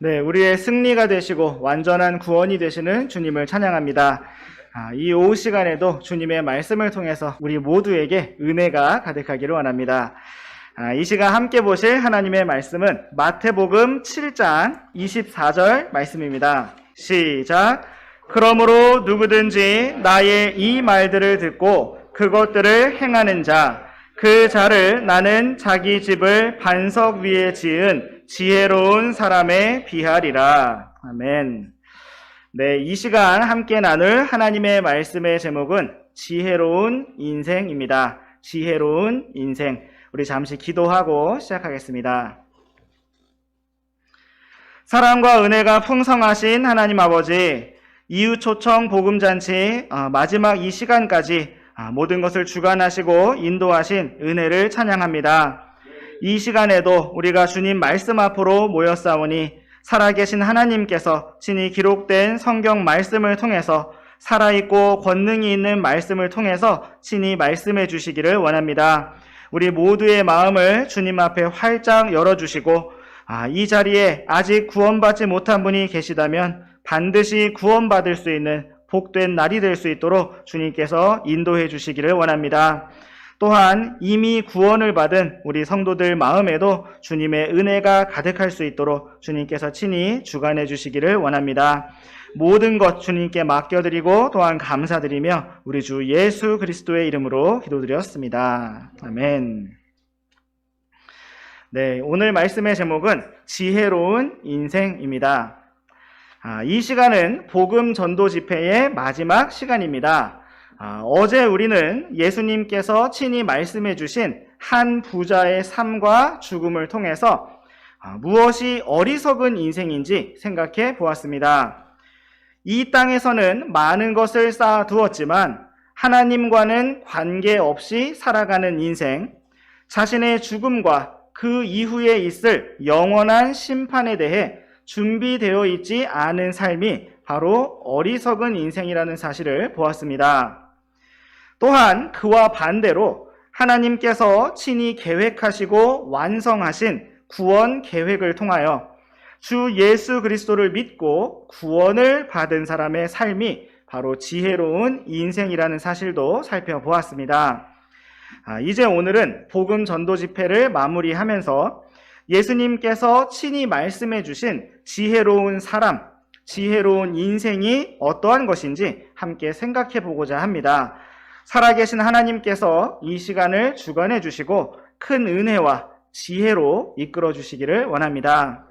네, 우리의 승리가 되시고 완전한 구원이 되시는 주님을 찬양합니다. 이 오후 시간에도 주님의 말씀을 통해서 우리 모두에게 은혜가 가득하기를 원합니다. 이 시간 함께 보실 하나님의 말씀은 마태복음 7장 24절 말씀입니다. 시작. 그러므로 누구든지 나의 이 말들을 듣고 그것들을 행하는 자, 그 자를 나는 자기 집을 반석 위에 지은 지혜로운 사람에 비하리라. 아멘. 네, 이 시간 함께 나눌 하나님의 말씀의 제목은 지혜로운 인생입니다. 지혜로운 인생. 우리 잠시 기도하고 시작하겠습니다. 사랑과 은혜가 풍성하신 하나님 아버지, 이웃 초청 복음잔치 마지막 이 시간까지 모든 것을 주관하시고 인도하신 은혜를 찬양합니다. 이 시간에도 우리가 주님 말씀 앞으로 모였사오니 살아계신 하나님께서 친히 기록된 성경 말씀을 통해서 살아있고 권능이 있는 말씀을 통해서 친히 말씀해 주시기를 원합니다. 우리 모두의 마음을 주님 앞에 활짝 열어주시고 이 자리에 아직 구원받지 못한 분이 계시다면 반드시 구원받을 수 있는 복된 날이 될 수 있도록 주님께서 인도해 주시기를 원합니다. 또한 이미 구원을 받은 우리 성도들 마음에도 주님의 은혜가 가득할 수 있도록 주님께서 친히 주관해 주시기를 원합니다. 모든 것 주님께 맡겨드리고 또한 감사드리며 우리 주 예수 그리스도의 이름으로 기도드렸습니다. 아멘. 네, 오늘 말씀의 제목은 지혜로운 인생입니다. 이 시간은 복음 전도 집회의 마지막 시간입니다. 어제 우리는 예수님께서 친히 말씀해 주신 한 부자의 삶과 죽음을 통해서 무엇이 어리석은 인생인지 생각해 보았습니다. 이 땅에서는 많은 것을 쌓아두었지만 하나님과는 관계없이 살아가는 인생, 자신의 죽음과 그 이후에 있을 영원한 심판에 대해 준비되어 있지 않은 삶이 바로 어리석은 인생이라는 사실을 보았습니다. 또한 그와 반대로 하나님께서 친히 계획하시고 완성하신 구원 계획을 통하여 주 예수 그리스도를 믿고 구원을 받은 사람의 삶이 바로 지혜로운 인생이라는 사실도 살펴보았습니다. 이제 오늘은 복음 전도 집회를 마무리하면서 예수님께서 친히 말씀해 주신 지혜로운 사람, 지혜로운 인생이 어떠한 것인지 함께 생각해 보고자 합니다. 살아계신 하나님께서 이 시간을 주관해 주시고 큰 은혜와 지혜로 이끌어 주시기를 원합니다.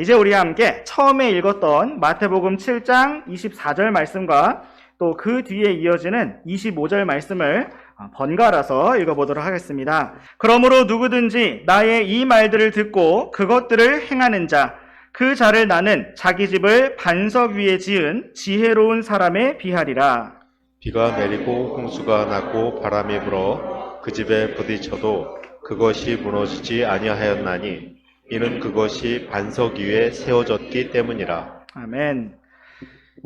이제 우리 함께 처음에 읽었던 마태복음 7장 24절 말씀과 또 그 뒤에 이어지는 25절 말씀을 번갈아서 읽어보도록 하겠습니다. 그러므로 누구든지 나의 이 말들을 듣고 그것들을 행하는 자, 그 자를 나는 자기 집을 반석 위에 지은 지혜로운 사람에 비하리라. 비가 내리고 홍수가 나고 바람이 불어 그 집에 부딪혀도 그것이 무너지지 아니하였나니 이는 그것이 반석 위에 세워졌기 때문이라. 아멘.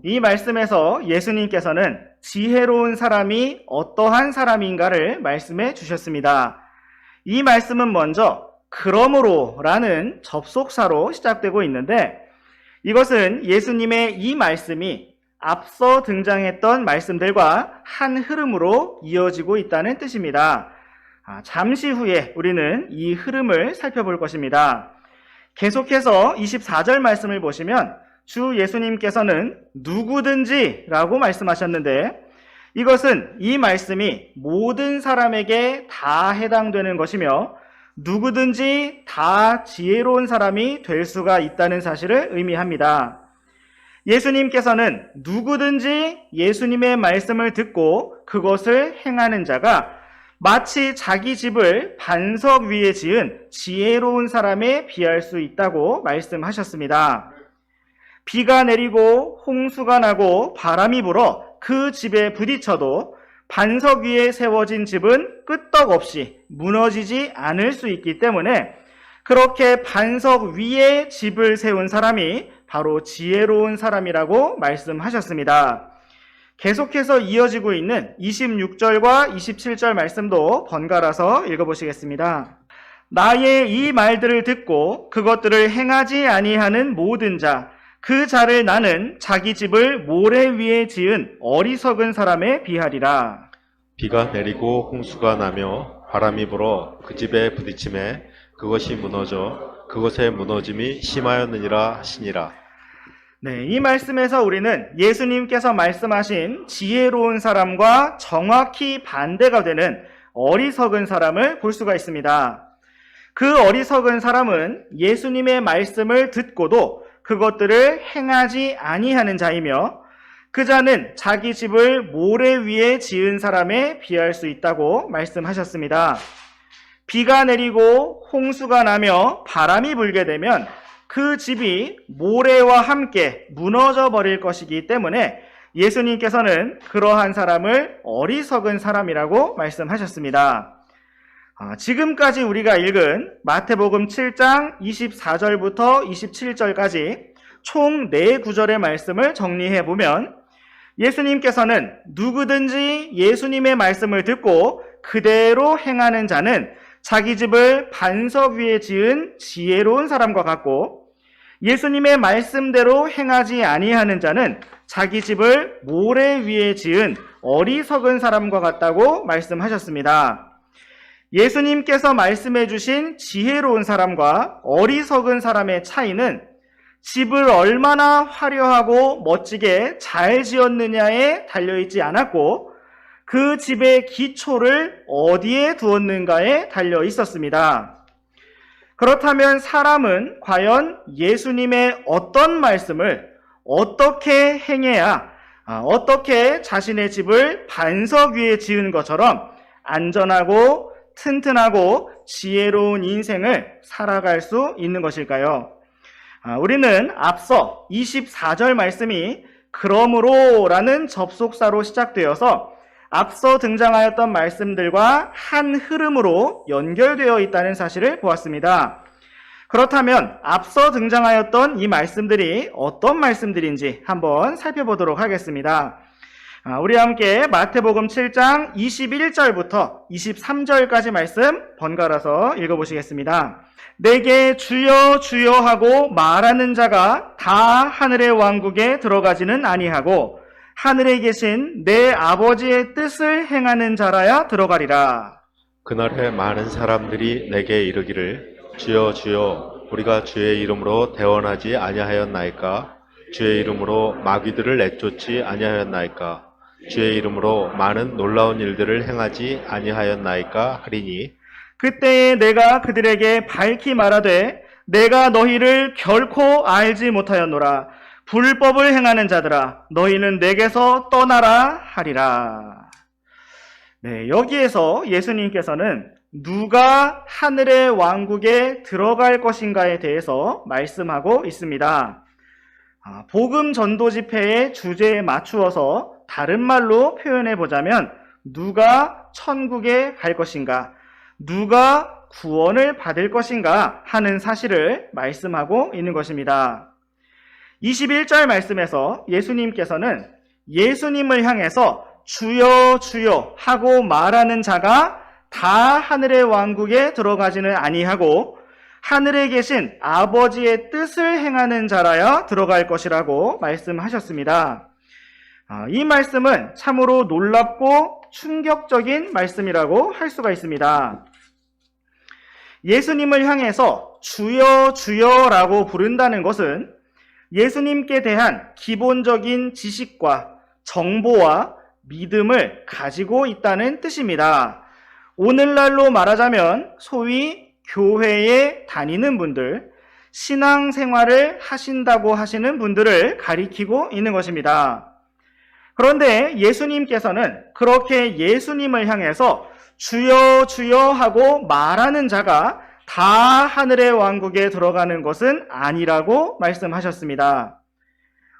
이 말씀에서 예수님께서는 지혜로운 사람이 어떠한 사람인가를 말씀해 주셨습니다. 이 말씀은 먼저 그러므로 라는 접속사로 시작되고 있는데 이것은 예수님의 이 말씀이 앞서 등장했던 말씀들과 한 흐름으로 이어지고 있다는 뜻입니다. 잠시 후에 우리는 이 흐름을 살펴볼 것입니다. 계속해서 24절 말씀을 보시면 주 예수님께서는 누구든지 라고 말씀하셨는데 이것은 이 말씀이 모든 사람에게 다 해당되는 것이며 누구든지 다 지혜로운 사람이 될 수가 있다는 사실을 의미합니다. 예수님께서는 누구든지 예수님의 말씀을 듣고 그것을 행하는 자가 마치 자기 집을 반석 위에 지은 지혜로운 사람에 비할 수 있다고 말씀하셨습니다. 비가 내리고 홍수가 나고 바람이 불어 그 집에 부딪혀도 반석 위에 세워진 집은 끄떡없이 무너지지 않을 수 있기 때문에 그렇게 반석 위에 집을 세운 사람이 바로 지혜로운 사람이라고 말씀하셨습니다. 계속해서 이어지고 있는 26절과 27절 말씀도 번갈아서 읽어보시겠습니다. 나의 이 말들을 듣고 그것들을 행하지 아니하는 모든 자, 그 자를 나는 자기 집을 모래 위에 지은 어리석은 사람에 비하리라. 비가 내리고 홍수가 나며 바람이 불어 그 집에 부딪힘에 그것이 무너져 그것의 무너짐이 심하였느니라 하시니라. 네, 이 말씀에서 우리는 예수님께서 말씀하신 지혜로운 사람과 정확히 반대가 되는 어리석은 사람을 볼 수가 있습니다. 그 어리석은 사람은 예수님의 말씀을 듣고도 그것들을 행하지 아니하는 자이며 그 자는 자기 집을 모래 위에 지은 사람에 비할 수 있다고 말씀하셨습니다. 비가 내리고 홍수가 나며 바람이 불게 되면 그 집이 모래와 함께 무너져 버릴 것이기 때문에 예수님께서는 그러한 사람을 어리석은 사람이라고 말씀하셨습니다. 지금까지 우리가 읽은 마태복음 7장 24절부터 27절까지 총 4구절의 말씀을 정리해 보면 예수님께서는 누구든지 예수님의 말씀을 듣고 그대로 행하는 자는 자기 집을 반석 위에 지은 지혜로운 사람과 같고 예수님의 말씀대로 행하지 아니하는 자는 자기 집을 모래 위에 지은 어리석은 사람과 같다고 말씀하셨습니다. 예수님께서 말씀해 주신 지혜로운 사람과 어리석은 사람의 차이는 집을 얼마나 화려하고 멋지게 잘 지었느냐에 달려있지 않았고 그 집의 기초를 어디에 두었는가에 달려 있었습니다. 그렇다면 사람은 과연 예수님의 어떤 말씀을 어떻게 행해야 어떻게 자신의 집을 반석 위에 지은 것처럼 안전하고 튼튼하고 지혜로운 인생을 살아갈 수 있는 것일까요? 우리는 앞서 24절 말씀이 그러므로 라는 접속사로 시작되어서 앞서 등장하였던 말씀들과 한 흐름으로 연결되어 있다는 사실을 보았습니다. 그렇다면 앞서 등장하였던 이 말씀들이 어떤 말씀들인지 한번 살펴보도록 하겠습니다. 우리 함께 마태복음 7장 21절부터 23절까지 말씀 번갈아서 읽어보시겠습니다. 내게 주여 주여 하고 말하는 자가 다 하늘의 왕국에 들어가지는 아니하고 하늘에 계신 내 아버지의 뜻을 행하는 자라야 들어가리라. 그날에 많은 사람들이 내게 이르기를 주여 주여 우리가 주의 이름으로 대언하지 아니하였나이까? 주의 이름으로 마귀들을 내쫓지 아니하였나이까? 주의 이름으로 많은 놀라운 일들을 행하지 아니하였나이까? 하리니 그때에 내가 그들에게 밝히 말하되 내가 너희를 결코 알지 못하였노라. 불법을 행하는 자들아 너희는 내게서 떠나라 하리라. 네, 여기에서 예수님께서는 누가 하늘의 왕국에 들어갈 것인가에 대해서 말씀하고 있습니다. 복음 전도 집회의 주제에 맞추어서 다른 말로 표현해 보자면 누가 천국에 갈 것인가, 누가 구원을 받을 것인가 하는 사실을 말씀하고 있는 것입니다. 21절 말씀에서 예수님께서는 예수님을 향해서 주여 주여 하고 말하는 자가 다 하늘의 왕국에 들어가지는 아니하고 하늘에 계신 아버지의 뜻을 행하는 자라야 들어갈 것이라고 말씀하셨습니다. 이 말씀은 참으로 놀랍고 충격적인 말씀이라고 할 수가 있습니다. 예수님을 향해서 주여 주여라고 부른다는 것은 예수님께 대한 기본적인 지식과 정보와 믿음을 가지고 있다는 뜻입니다. 오늘날로 말하자면 소위 교회에 다니는 분들, 신앙생활을 하신다고 하시는 분들을 가리키고 있는 것입니다. 그런데 예수님께서는 그렇게 예수님을 향해서 주여 주여 하고 말하는 자가 다 하늘의 왕국에 들어가는 것은 아니라고 말씀하셨습니다.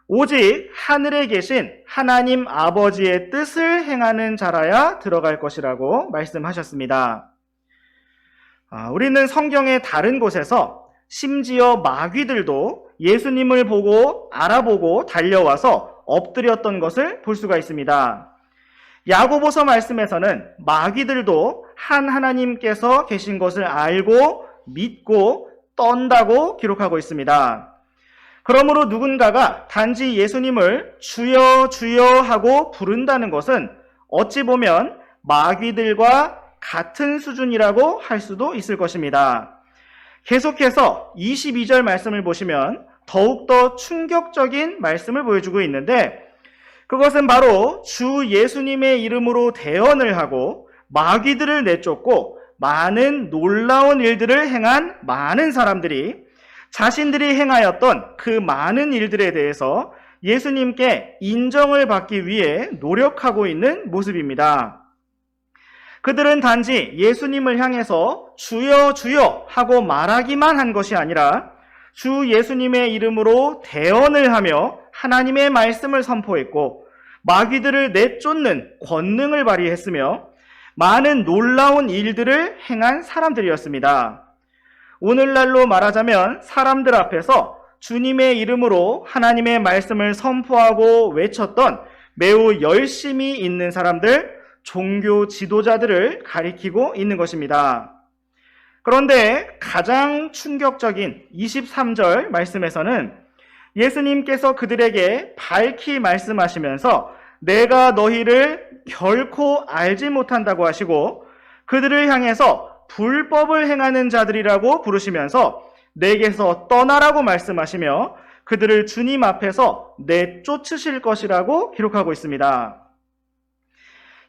오직 하늘에 계신 하나님 아버지의 뜻을 행하는 자라야 들어갈 것이라고 말씀하셨습니다. 우리는 성경의 다른 곳에서 심지어 마귀들도 예수님을 보고 알아보고 달려와서 엎드렸던 것을 볼 수가 있습니다. 야고보서 말씀에서는 마귀들도 한 하나님께서 계신 것을 알고 믿고 떤다고 기록하고 있습니다. 그러므로 누군가가 단지 예수님을 주여 주여 하고 부른다는 것은 어찌 보면 마귀들과 같은 수준이라고 할 수도 있을 것입니다. 계속해서 22절 말씀을 보시면 더욱더 충격적인 말씀을 보여주고 있는데, 그것은 바로 주 예수님의 이름으로 대언을 하고 마귀들을 내쫓고 많은 놀라운 일들을 행한 많은 사람들이 자신들이 행하였던 그 많은 일들에 대해서 예수님께 인정을 받기 위해 노력하고 있는 모습입니다. 그들은 단지 예수님을 향해서 주여 주여 하고 말하기만 한 것이 아니라 주 예수님의 이름으로 대언을 하며 하나님의 말씀을 선포했고 마귀들을 내쫓는 권능을 발휘했으며 많은 놀라운 일들을 행한 사람들이었습니다. 오늘날로 말하자면 사람들 앞에서 주님의 이름으로 하나님의 말씀을 선포하고 외쳤던 매우 열심히 있는 사람들, 종교 지도자들을 가리키고 있는 것입니다. 그런데 가장 충격적인 23절 말씀에서는 예수님께서 그들에게 밝히 말씀하시면서 내가 너희를 결코 알지 못한다고 하시고 그들을 향해서 불법을 행하는 자들이라고 부르시면서 내게서 떠나라고 말씀하시며 그들을 주님 앞에서 내쫓으실 것이라고 기록하고 있습니다.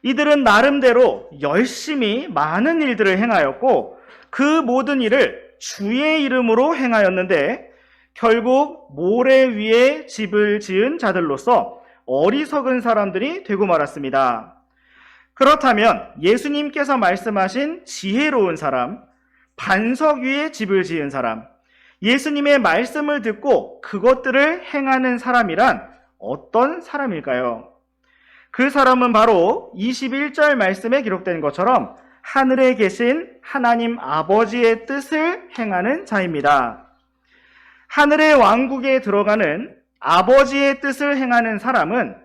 이들은 나름대로 열심히 많은 일들을 행하였고 그 모든 일을 주의 이름으로 행하였는데 결국 모래 위에 집을 지은 자들로서 어리석은 사람들이 되고 말았습니다. 그렇다면 예수님께서 말씀하신 지혜로운 사람, 반석 위에 집을 지은 사람, 예수님의 말씀을 듣고 그것들을 행하는 사람이란 어떤 사람일까요? 그 사람은 바로 21절 말씀에 기록된 것처럼 하늘에 계신 하나님 아버지의 뜻을 행하는 자입니다. 하늘의 왕국에 들어가는 아버지의 뜻을 행하는 사람은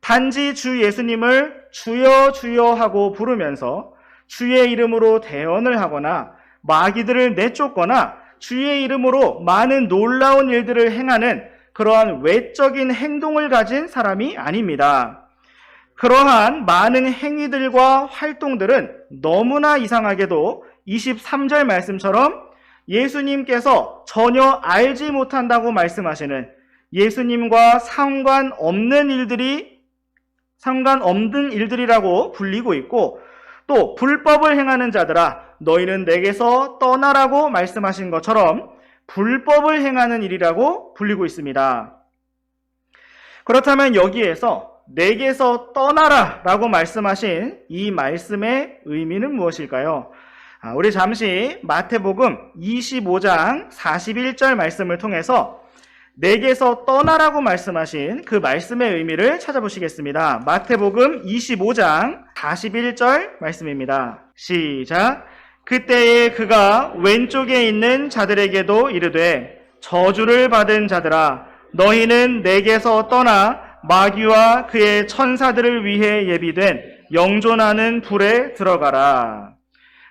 단지 주 예수님을 주여 주여 하고 부르면서 주의 이름으로 대언을 하거나 마귀들을 내쫓거나 주의 이름으로 많은 놀라운 일들을 행하는 그러한 외적인 행동을 가진 사람이 아닙니다. 그러한 많은 행위들과 활동들은 너무나 이상하게도 23절 말씀처럼 예수님께서 전혀 알지 못한다고 말씀하시는 예수님과 상관없는 일들이라고 불리고 있고 또 불법을 행하는 자들아 너희는 내게서 떠나라고 말씀하신 것처럼 불법을 행하는 일이라고 불리고 있습니다. 그렇다면 여기에서 내게서 떠나라 라고 말씀하신 이 말씀의 의미는 무엇일까요? 우리 잠시 마태복음 25장 41절 말씀을 통해서 내게서 떠나라고 말씀하신 그 말씀의 의미를 찾아보시겠습니다. 마태복음 25장 41절 말씀입니다. 시작. 그때에 그가 왼쪽에 있는 자들에게도 이르되 저주를 받은 자들아 너희는 내게서 떠나 마귀와 그의 천사들을 위해 예비된 영존하는 불에 들어가라.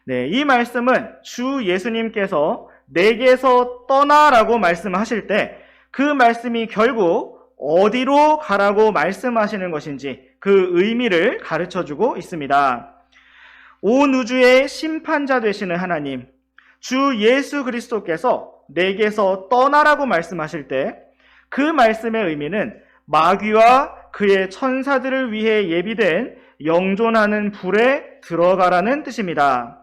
네, 이 말씀은 주 예수님께서 내게서 떠나라고 말씀하실 때 그 말씀이 결국 어디로 가라고 말씀하시는 것인지 그 의미를 가르쳐주고 있습니다. 온 우주의 심판자 되시는 하나님, 주 예수 그리스도께서 내게서 떠나라고 말씀하실 때 그 말씀의 의미는 마귀와 그의 천사들을 위해 예비된 영존하는 불에 들어가라는 뜻입니다.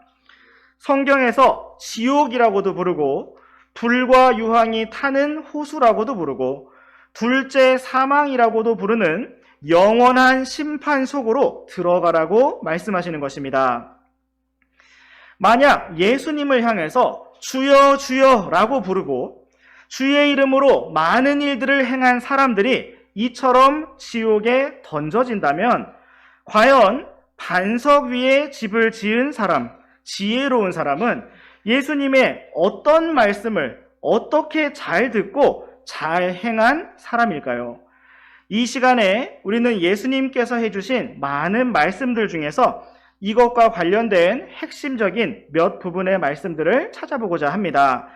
성경에서 지옥이라고도 부르고 불과 유황이 타는 호수라고도 부르고 둘째 사망이라고도 부르는 영원한 심판 속으로 들어가라고 말씀하시는 것입니다. 만약 예수님을 향해서 주여 주여 라고 부르고 주의 이름으로 많은 일들을 행한 사람들이 이처럼 지옥에 던져진다면 과연 반석 위에 집을 지은 사람, 지혜로운 사람은 예수님의 어떤 말씀을 어떻게 잘 듣고 잘 행한 사람일까요? 이 시간에 우리는 예수님께서 해주신 많은 말씀들 중에서 이것과 관련된 핵심적인 몇 부분의 말씀들을 찾아보고자 합니다.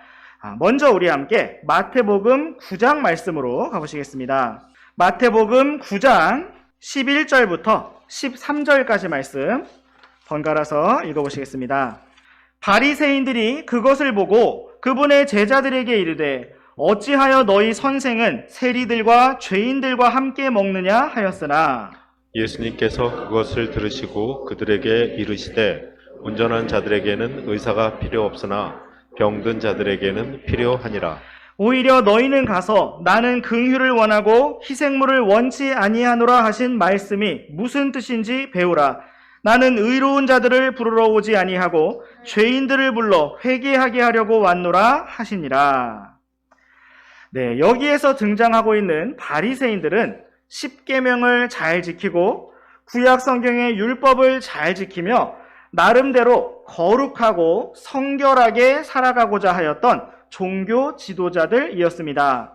먼저 우리 함께 마태복음 9장 말씀으로 가보시겠습니다. 마태복음 9장 11절부터 13절까지 말씀 번갈아서 읽어보시겠습니다. 바리새인들이 그것을 보고 그분의 제자들에게 이르되 어찌하여 너희 선생은 세리들과 죄인들과 함께 먹느냐 하였으나 예수님께서 그것을 들으시고 그들에게 이르시되 온전한 자들에게는 의사가 필요 없으나 병든 자들에게는 필요하니라. 오히려 너희는 가서 나는 긍휼을 원하고 희생물을 원치 아니하노라 하신 말씀이 무슨 뜻인지 배우라. 나는 의로운 자들을 부르러 오지 아니하고 죄인들을 불러 회개하게 하려고 왔노라 하시니라. 네, 여기에서 등장하고 있는 바리새인들은 십계명을 잘 지키고 구약 성경의 율법을 잘 지키며 나름대로 거룩하고 성결하게 살아가고자 하였던 종교 지도자들이었습니다.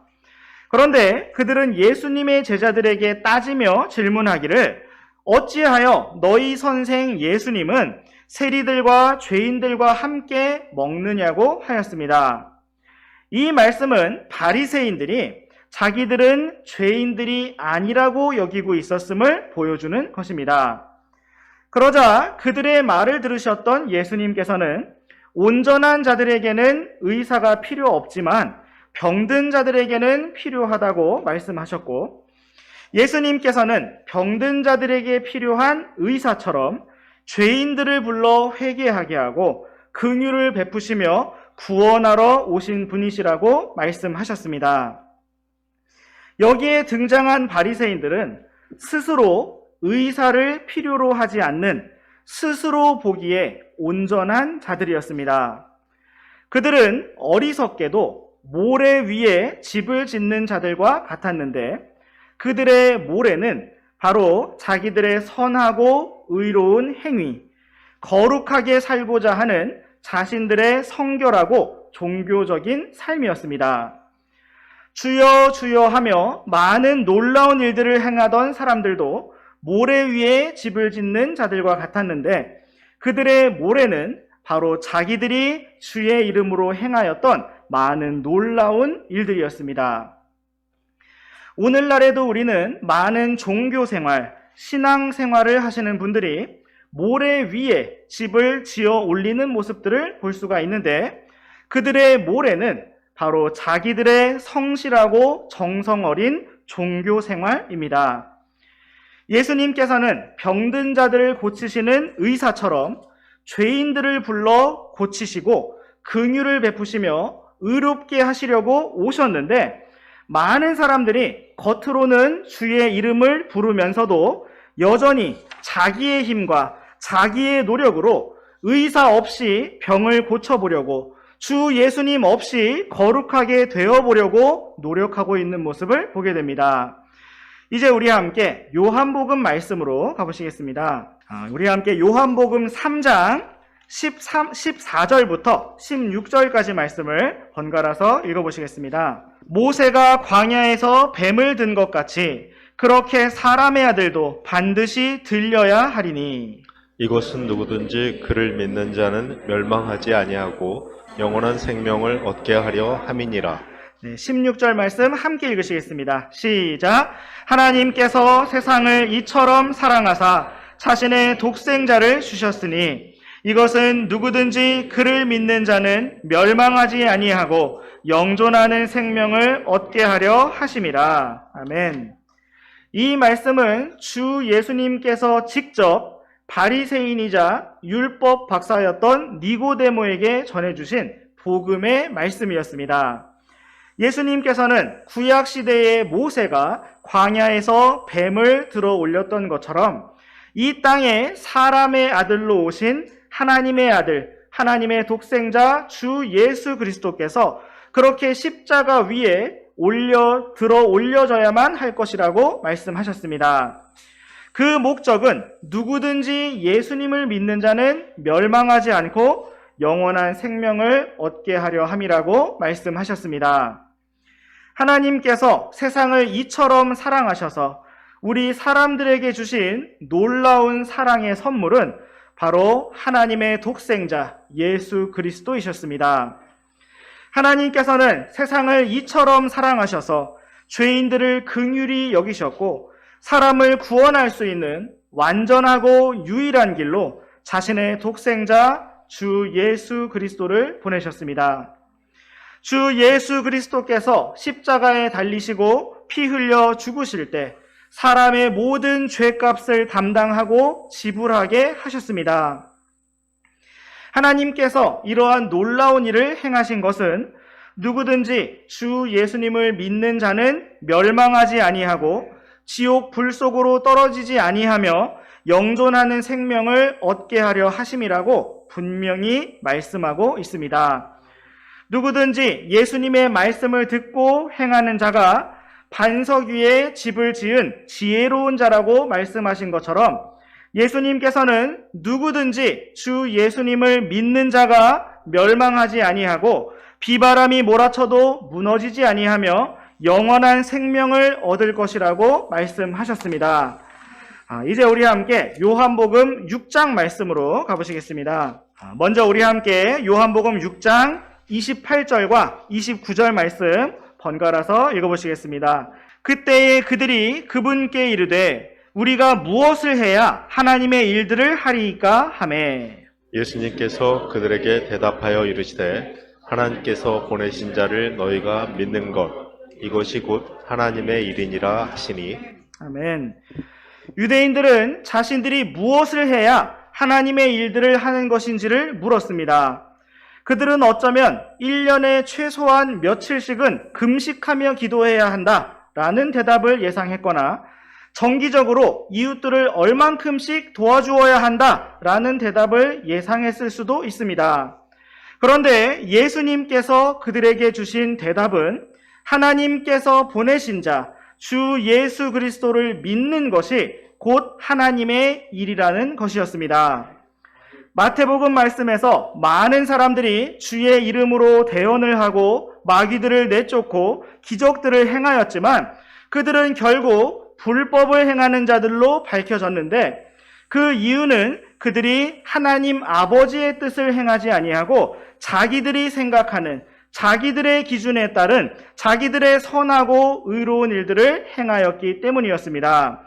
그런데 그들은 예수님의 제자들에게 따지며 질문하기를 어찌하여 너희 선생 예수님은 세리들과 죄인들과 함께 먹느냐고 하였습니다. 이 말씀은 바리새인들이 자기들은 죄인들이 아니라고 여기고 있었음을 보여주는 것입니다. 그러자 그들의 말을 들으셨던 예수님께서는 온전한 자들에게는 의사가 필요 없지만 병든 자들에게는 필요하다고 말씀하셨고, 예수님께서는 병든 자들에게 필요한 의사처럼 죄인들을 불러 회개하게 하고 긍휼을 베푸시며 구원하러 오신 분이시라고 말씀하셨습니다. 여기에 등장한 바리새인들은 스스로 의사를 필요로 하지 않는 스스로 보기에 온전한 자들이었습니다. 그들은 어리석게도 모래 위에 집을 짓는 자들과 같았는데 그들의 모래는 바로 자기들의 선하고 의로운 행위, 거룩하게 살고자 하는 자신들의 성결하고 종교적인 삶이었습니다. 주여 주여 하며 많은 놀라운 일들을 행하던 사람들도 모래 위에 집을 짓는 자들과 같았는데 그들의 모래는 바로 자기들이 주의 이름으로 행하였던 많은 놀라운 일들이었습니다. 오늘날에도 우리는 많은 종교생활, 신앙생활을 하시는 분들이 모래 위에 집을 지어 올리는 모습들을 볼 수가 있는데 그들의 모래는 바로 자기들의 성실하고 정성 어린 종교생활입니다. 예수님께서는 병든 자들을 고치시는 의사처럼 죄인들을 불러 고치시고 긍휼을 베푸시며 의롭게 하시려고 오셨는데 많은 사람들이 겉으로는 주의 이름을 부르면서도 여전히 자기의 힘과 자기의 노력으로 의사 없이 병을 고쳐보려고 주 예수님 없이 거룩하게 되어보려고 노력하고 있는 모습을 보게 됩니다. 이제 우리 함께 요한복음 말씀으로 가보시겠습니다. 우리 함께 요한복음 3장 14절부터 16절까지 말씀을 번갈아서 읽어보시겠습니다. 모세가 광야에서 뱀을 든 것 같이 그렇게 사람의 아들도 반드시 들려야 하리니 이것은 누구든지 그를 믿는 자는 멸망하지 아니하고 영원한 생명을 얻게 하려 함이니라. 네, 16절 말씀 함께 읽으시겠습니다. 시작. 하나님께서 세상을 이처럼 사랑하사 자신의 독생자를 주셨으니 이것은 누구든지 그를 믿는 자는 멸망하지 아니하고 영존하는 생명을 얻게 하려 하심이라. 아멘. 이 말씀은 주 예수님께서 직접 바리새인이자 율법 박사였던 니고데모에게 전해주신 복음의 말씀이었습니다. 예수님께서는 구약 시대의 모세가 광야에서 뱀을 들어 올렸던 것처럼 이 땅에 사람의 아들로 오신 하나님의 아들, 하나님의 독생자 주 예수 그리스도께서 그렇게 십자가 위에 들어 올려져야만 할 것이라고 말씀하셨습니다. 그 목적은 누구든지 예수님을 믿는 자는 멸망하지 않고 영원한 생명을 얻게 하려 함이라고 말씀하셨습니다. 하나님께서 세상을 이처럼 사랑하셔서 우리 사람들에게 주신 놀라운 사랑의 선물은 바로 하나님의 독생자 예수 그리스도이셨습니다. 하나님께서는 세상을 이처럼 사랑하셔서 죄인들을 긍휼히 여기셨고 사람을 구원할 수 있는 완전하고 유일한 길로 자신의 독생자 주 예수 그리스도를 보내셨습니다. 주 예수 그리스도께서 십자가에 달리시고 피 흘려 죽으실 때 사람의 모든 죄값을 담당하고 지불하게 하셨습니다. 하나님께서 이러한 놀라운 일을 행하신 것은 누구든지 주 예수님을 믿는 자는 멸망하지 아니하고 지옥 불 속으로 떨어지지 아니하며 영존하는 생명을 얻게 하려 하심이라고 분명히 말씀하고 있습니다. 누구든지 예수님의 말씀을 듣고 행하는 자가 반석 위에 집을 지은 지혜로운 자라고 말씀하신 것처럼 예수님께서는 누구든지 주 예수님을 믿는 자가 멸망하지 아니하고 비바람이 몰아쳐도 무너지지 아니하며 영원한 생명을 얻을 것이라고 말씀하셨습니다. 이제 우리 함께 요한복음 6장 말씀으로 가보시겠습니다. 먼저 우리 함께 요한복음 6장 28절과 29절 말씀 번갈아서 읽어보시겠습니다. 그때에 그들이 그분께 이르되 우리가 무엇을 해야 하나님의 일들을 하리이까 하매 예수님께서 그들에게 대답하여 이르시되 하나님께서 보내신 자를 너희가 믿는 것 이것이 곧 하나님의 일이니라 하시니 아멘. 유대인들은 자신들이 무엇을 해야 하나님의 일들을 하는 것인지를 물었습니다. 그들은 어쩌면 1년에 최소한 며칠씩은 금식하며 기도해야 한다라는 대답을 예상했거나 정기적으로 이웃들을 얼만큼씩 도와주어야 한다라는 대답을 예상했을 수도 있습니다. 그런데 예수님께서 그들에게 주신 대답은 하나님께서 보내신 자, 주 예수 그리스도를 믿는 것이 곧 하나님의 일이라는 것이었습니다. 마태복음 말씀에서 많은 사람들이 주의 이름으로 대언을 하고 마귀들을 내쫓고 기적들을 행하였지만 그들은 결국 불법을 행하는 자들로 밝혀졌는데 그 이유는 그들이 하나님 아버지의 뜻을 행하지 아니하고 자기들이 생각하는 자기들의 기준에 따른 자기들의 선하고 의로운 일들을 행하였기 때문이었습니다.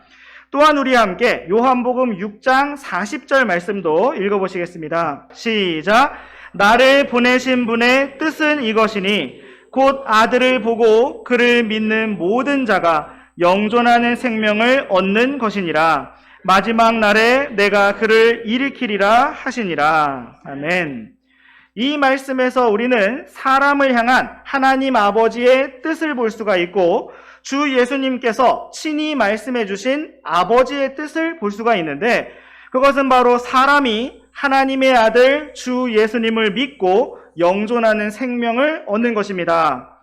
또한 우리 함께 요한복음 6장 40절 말씀도 읽어보시겠습니다. 시작! 나를 보내신 분의 뜻은 이것이니 곧 아들을 보고 그를 믿는 모든 자가 영존하는 생명을 얻는 것이니라. 마지막 날에 내가 그를 일으키리라 하시니라. 아멘. 이 말씀에서 우리는 사람을 향한 하나님 아버지의 뜻을 볼 수가 있고 주 예수님께서 친히 말씀해 주신 아버지의 뜻을 볼 수가 있는데 그것은 바로 사람이 하나님의 아들 주 예수님을 믿고 영존하는 생명을 얻는 것입니다.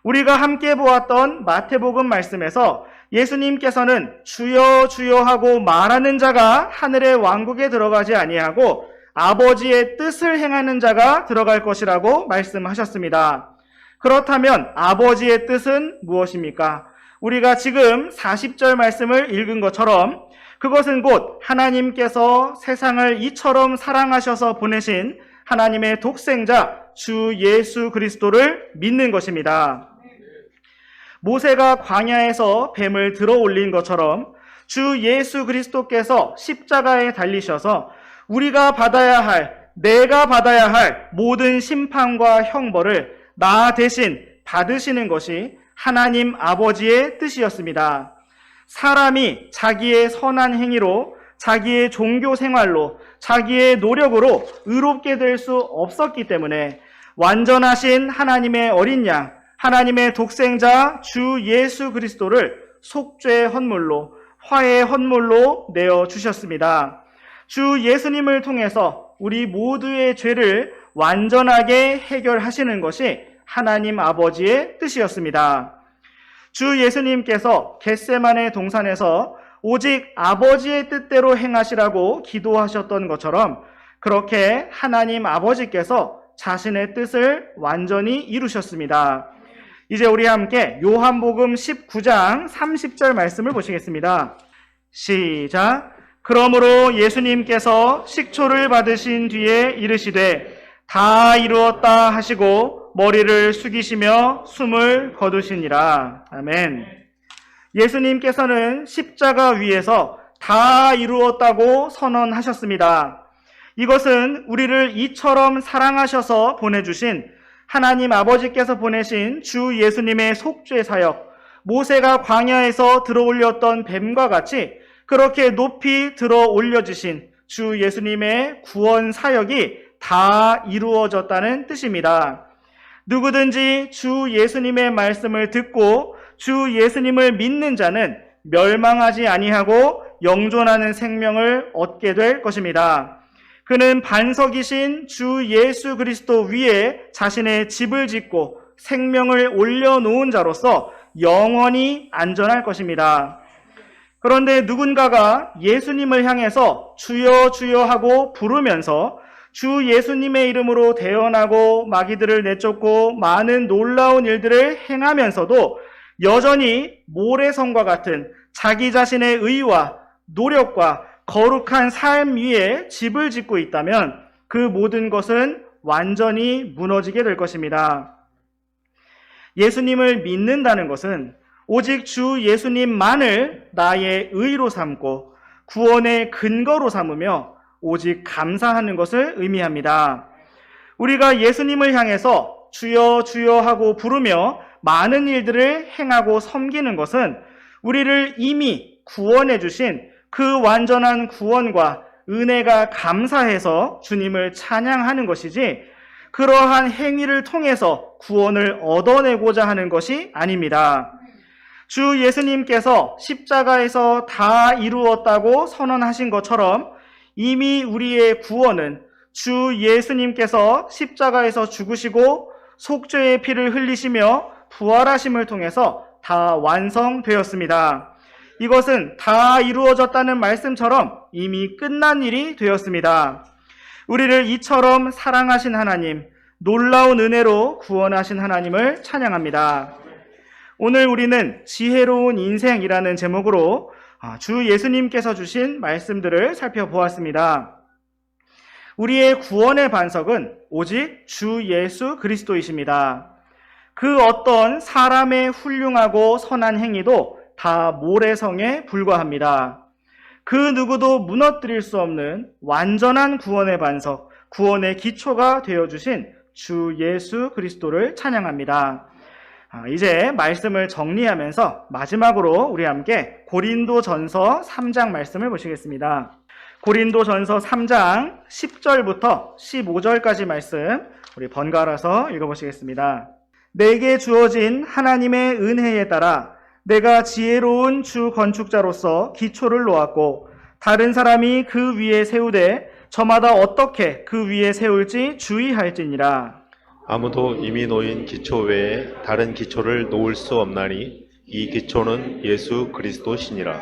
우리가 함께 보았던 마태복음 말씀에서 예수님께서는 주여 주여 하고 말하는 자가 하늘의 왕국에 들어가지 아니하고 아버지의 뜻을 행하는 자가 들어갈 것이라고 말씀하셨습니다. 그렇다면 아버지의 뜻은 무엇입니까? 우리가 지금 40절 말씀을 읽은 것처럼 그것은 곧 하나님께서 세상을 이처럼 사랑하셔서 보내신 하나님의 독생자 주 예수 그리스도를 믿는 것입니다. 모세가 광야에서 뱀을 들어 올린 것처럼 주 예수 그리스도께서 십자가에 달리셔서 우리가 받아야 할, 내가 받아야 할 모든 심판과 형벌을 나 대신 받으시는 것이 하나님 아버지의 뜻이었습니다. 사람이 자기의 선한 행위로, 자기의 종교 생활로, 자기의 노력으로 의롭게 될 수 없었기 때문에 완전하신 하나님의 어린 양, 하나님의 독생자 주 예수 그리스도를 속죄의 헌물로, 화해의 헌물로 내어주셨습니다. 주 예수님을 통해서 우리 모두의 죄를 완전하게 해결하시는 것이 하나님 아버지의 뜻이었습니다. 주 예수님께서 겟세마네 동산에서 오직 아버지의 뜻대로 행하시라고 기도하셨던 것처럼 그렇게 하나님 아버지께서 자신의 뜻을 완전히 이루셨습니다. 이제 우리 함께 요한복음 19장 30절 말씀을 보시겠습니다. 시작. 그러므로 예수님께서 식초를 받으신 뒤에 이르시되 다 이루었다 하시고 머리를 숙이시며 숨을 거두시니라. 아멘. 예수님께서는 십자가 위에서 다 이루었다고 선언하셨습니다. 이것은 우리를 이처럼 사랑하셔서 보내주신 하나님 아버지께서 보내신 주 예수님의 속죄 사역, 모세가 광야에서 들어올렸던 뱀과 같이 그렇게 높이 들어 올려주신 주 예수님의 구원 사역이 다 이루어졌다는 뜻입니다. 누구든지 주 예수님의 말씀을 듣고 주 예수님을 믿는 자는 멸망하지 아니하고 영존하는 생명을 얻게 될 것입니다. 그는 반석이신 주 예수 그리스도 위에 자신의 집을 짓고 생명을 올려놓은 자로서 영원히 안전할 것입니다. 그런데 누군가가 예수님을 향해서 주여 주여 하고 부르면서 주 예수님의 이름으로 대언하고 마귀들을 내쫓고 많은 놀라운 일들을 행하면서도 여전히 모래성과 같은 자기 자신의 의와 노력과 거룩한 삶 위에 집을 짓고 있다면 그 모든 것은 완전히 무너지게 될 것입니다. 예수님을 믿는다는 것은 오직 주 예수님만을 나의 의로 삼고 구원의 근거로 삼으며 오직 감사하는 것을 의미합니다. 우리가 예수님을 향해서 주여 주여 하고 부르며 많은 일들을 행하고 섬기는 것은 우리를 이미 구원해 주신 그 완전한 구원과 은혜가 감사해서 주님을 찬양하는 것이지 그러한 행위를 통해서 구원을 얻어내고자 하는 것이 아닙니다. 주 예수님께서 십자가에서 다 이루었다고 선언하신 것처럼 이미 우리의 구원은 주 예수님께서 십자가에서 죽으시고 속죄의 피를 흘리시며 부활하심을 통해서 다 완성되었습니다. 이것은 다 이루어졌다는 말씀처럼 이미 끝난 일이 되었습니다. 우리를 이처럼 사랑하신 하나님, 놀라운 은혜로 구원하신 하나님을 찬양합니다. 오늘 우리는 지혜로운 인생이라는 제목으로 주 예수님께서 주신 말씀들을 살펴보았습니다. 우리의 구원의 반석은 오직 주 예수 그리스도이십니다. 그 어떤 사람의 훌륭하고 선한 행위도 다 모래성에 불과합니다. 그 누구도 무너뜨릴 수 없는 완전한 구원의 반석, 구원의 기초가 되어주신 주 예수 그리스도를 찬양합니다. 이제 말씀을 정리하면서 마지막으로 우리 함께 고린도전서 3장 말씀을 보시겠습니다. 고린도전서 3장 10절부터 15절까지 말씀 우리 번갈아서 읽어보시겠습니다. 내게 주어진 하나님의 은혜에 따라 내가 지혜로운 주 건축자로서 기초를 놓았고 다른 사람이 그 위에 세우되 저마다 어떻게 그 위에 세울지 주의할지니라. 아무도 이미 놓인 기초 외에 다른 기초를 놓을 수 없나니 이 기초는 예수 그리스도시니라.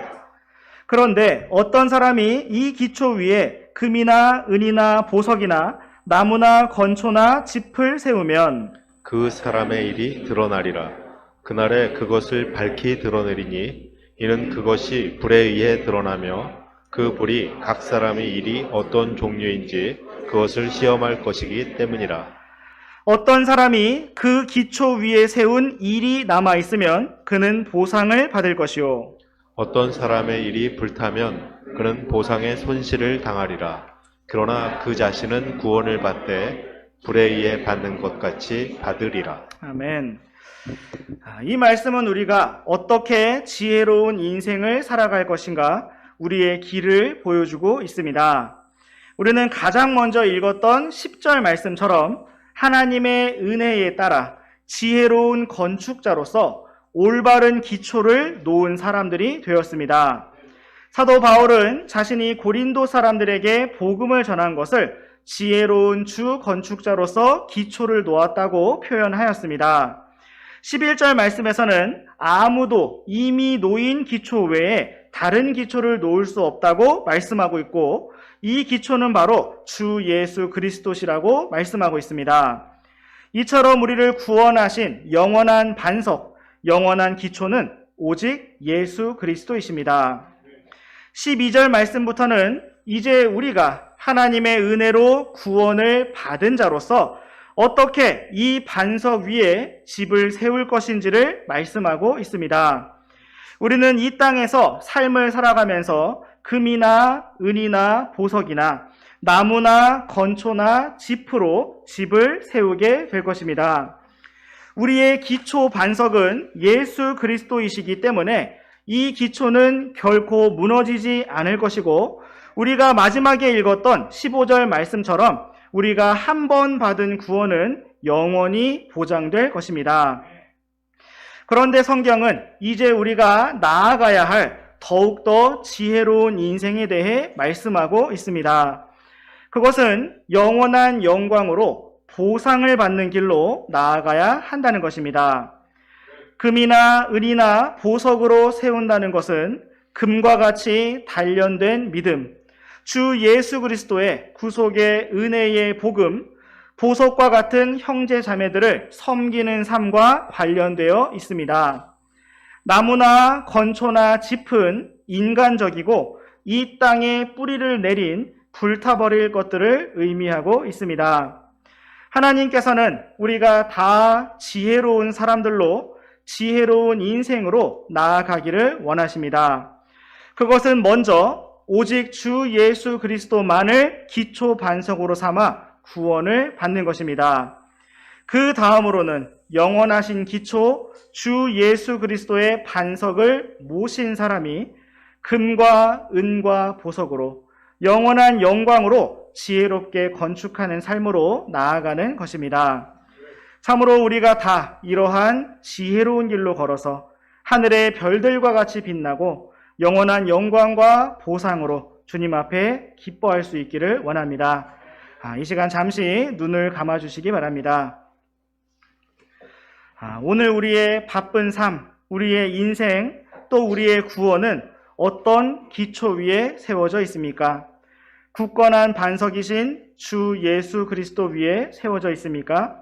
그런데 어떤 사람이 이 기초 위에 금이나 은이나 보석이나 나무나 건초나 짚을 세우면 그 사람의 일이 드러나리라. 그날에 그것을 밝히 드러내리니 이는 그것이 불에 의해 드러나며 그 불이 각 사람의 일이 어떤 종류인지 그것을 시험할 것이기 때문이라. 어떤 사람이 그 기초 위에 세운 일이 남아있으면 그는 보상을 받을 것이요. 어떤 사람의 일이 불타면 그는 보상의 손실을 당하리라. 그러나 그 자신은 구원을 받되 불에 의해 받는 것 같이 받으리라. 아멘. 이 말씀은 우리가 어떻게 지혜로운 인생을 살아갈 것인가 우리의 길을 보여주고 있습니다. 우리는 가장 먼저 읽었던 10절 말씀처럼 하나님의 은혜에 따라 지혜로운 건축자로서 올바른 기초를 놓은 사람들이 되었습니다. 사도 바울은 자신이 고린도 사람들에게 복음을 전한 것을 지혜로운 주 건축자로서 기초를 놓았다고 표현하였습니다. 11절 말씀에서는 아무도 이미 놓인 기초 외에 다른 기초를 놓을 수 없다고 말씀하고 있고 이 기초는 바로 주 예수 그리스도시라고 말씀하고 있습니다. 이처럼 우리를 구원하신 영원한 반석, 영원한 기초는 오직 예수 그리스도이십니다. 12절 말씀부터는 이제 우리가 하나님의 은혜로 구원을 받은 자로서 어떻게 이 반석 위에 집을 세울 것인지를 말씀하고 있습니다. 우리는 이 땅에서 삶을 살아가면서 금이나 은이나 보석이나 나무나 건초나 짚으로 집을 세우게 될 것입니다. 우리의 기초 반석은 예수 그리스도이시기 때문에 이 기초는 결코 무너지지 않을 것이고, 우리가 마지막에 읽었던 15절 말씀처럼 우리가 한 번 받은 구원은 영원히 보장될 것입니다. 그런데 성경은 이제 우리가 나아가야 할 더욱더 지혜로운 인생에 대해 말씀하고 있습니다. 그것은 영원한 영광으로 보상을 받는 길로 나아가야 한다는 것입니다. 금이나 은이나 보석으로 세운다는 것은 금과 같이 단련된 믿음, 주 예수 그리스도의 구속의 은혜의 복음, 보석과 같은 형제 자매들을 섬기는 삶과 관련되어 있습니다. 나무나 건초나 짚은 인간적이고 이 땅에 뿌리를 내린 불타버릴 것들을 의미하고 있습니다. 하나님께서는 우리가 다 지혜로운 사람들로 지혜로운 인생으로 나아가기를 원하십니다. 그것은 먼저 오직 주 예수 그리스도만을 기초 반석으로 삼아 구원을 받는 것입니다. 그 다음으로는 영원하신 기초 주 예수 그리스도의 반석을 모신 사람이 금과 은과 보석으로 영원한 영광으로 지혜롭게 건축하는 삶으로 나아가는 것입니다. 참으로 우리가 다 이러한 지혜로운 길로 걸어서 하늘의 별들과 같이 빛나고 영원한 영광과 보상으로 주님 앞에 기뻐할 수 있기를 원합니다. 이 시간 잠시 눈을 감아주시기 바랍니다. 오늘 우리의 바쁜 삶, 우리의 인생, 또 우리의 구원은 어떤 기초 위에 세워져 있습니까? 굳건한 반석이신 주 예수 그리스도 위에 세워져 있습니까?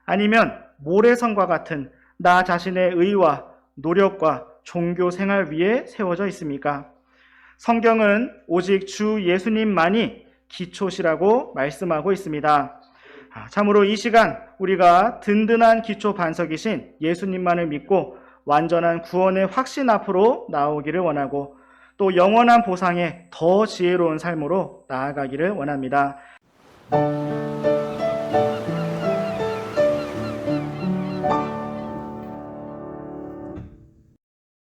아니면 모래성과 같은 나 자신의 의와 노력과 종교 생활 위에 세워져 있습니까? 성경은 오직 주 예수님만이 기초시라고 말씀하고 있습니다. 참으로 이 시간 우리가 든든한 기초 반석이신 예수님만을 믿고 완전한 구원의 확신 앞으로 나오기를 원하고, 또 영원한 보상에 더 지혜로운 삶으로 나아가기를 원합니다.